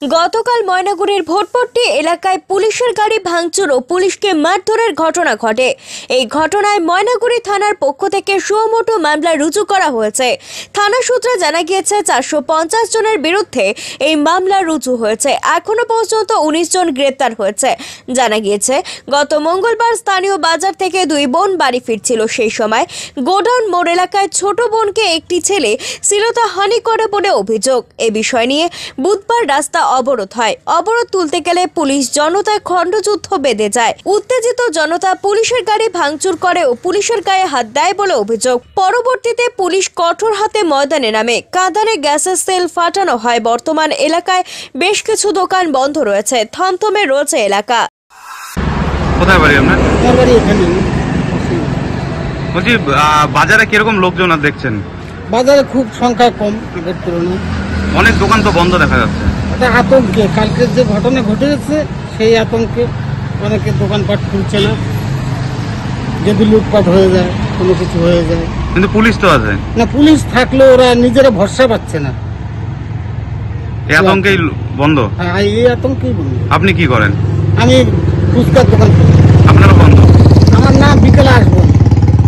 গতকাল ময়নাগুড়ির ভোটপট্টি এলাকায় পুলিশের গাড়ি ভাঙচুর ও পুলিশকে মারধরের ঘটনা ঘটে। এই ঘটনায় ময়নাগুড়ি থানার পক্ষ থেকে সুমোটো মামলা রুজু করা হয়েছে। থানা সূত্রে জানা গিয়েছে 450 জনের বিরুদ্ধে এই মামলা রুজু হয়েছে। এখনো পর্যন্ত 19 জন গ্রেপ্তার হয়েছে। জানা গিয়েছে গত মঙ্গলবার স্থানীয় বাজার থেকে দুই বোন বাড়ি ফিরছিল। সেই সময় গোডাউন মোড় এলাকায় ছোট বোনকে একটি ছেলে শ্লীলতাহানি করে বলে অভিযোগ। এ বিষয় নিয়ে বুধবার রাস্তা অবরোধ হয়। অবরোধ তুলতে গেলে পুলিশ জনতায় খণ্ডযুদ্ধ বেঁধে যায়। উত্তেজিত জনতা পুলিশের গাড়ি ভাঙচুর করে ও পুলিশের গায়ে হাত দেয় বলে অভিযোগ। পরবর্তীতে পুলিশ কঠোর হাতে ময়দানে নামে। কাঁদানে গ্যাসের সেল ফাটানো হয়। বর্তমান এলাকায় বেশ কিছু দোকান বন্ধ রয়েছে। থমথমে রয়েছে এলাকা। কোথায় বাড়ি আপনার? বাড়ি এখানে। বলছি বাজারে কিরকম লোকজন দেখছেন? বাজারে খুব সংখ্যা কম আগের তুলনায়। অনেক দোকান তো বন্ধ দেখা যাচ্ছে। এটা আতঙ্কে, কালকের যে ঘটনা ঘটেছে সেই আতঙ্কে অনেকে দোকানপাট খুলছে না, যদি লুটপাট হয়ে যায়, কোনো কিছু হয়ে যায়। কিন্তু পুলিশ তো আছে না, পুলিশ থাকলেও ওরা নিজেরা ভরসা পাচ্ছে না। এই আতঙ্কেই বন্ধ। হ্যাঁ, এই আতঙ্কেই বন্ধ। আপনি কি করেন? আমি ফুচকার দোকান করি। আপনারও বন্ধ? আমার না, বিকেলে আসবো।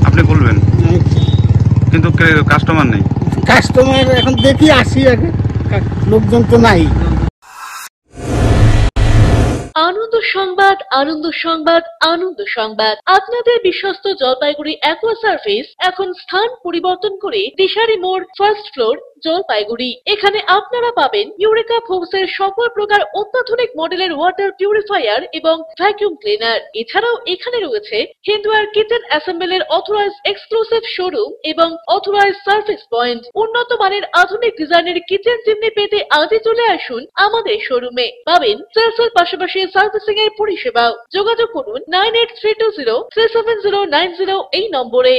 আপনি খুলবেন? কিন্তু কাস্টমার নেই। কাস্টমার এখন দেখি, আসি আগে, লোকজন তো নাই। আনন্দ সংবাদ, আনন্দ সংবাদ, আনন্দ সংবাদ। আপনাদের বিশ্বস্ত জলপাইগুড়ি অ্যাকোয়া সার্ভিস এখন স্থান পরিবর্তন করে দিশারি মোড়, ফার্স্ট ফ্লোর, জলপাইগুড়ি। এখানে আপনারা পাবেন ইউরেকা ফোর্বসের সকল প্রকার অত্যাধুনিক মডেলের ওয়াটার পিউরিফায়ার এবং ভ্যাকুয়াম ক্লিনার। এছাড়াও এখানে রয়েছে Hindware kitchen অ্যাসেম্বলের authorize exclusive showroom এবং অথরাইজ সার্ভিস পয়েন্ট। উন্নত মানের আধুনিক ডিজাইনের কিচেন চিমনি পেতে আজই চলে আসুন আমাদের শোরুমে। পাবেন সেলসের পাশাপাশি সার্ভিসিং এর পরিষেবাও। যোগাযোগ করুন 9832037090 এই নম্বরে।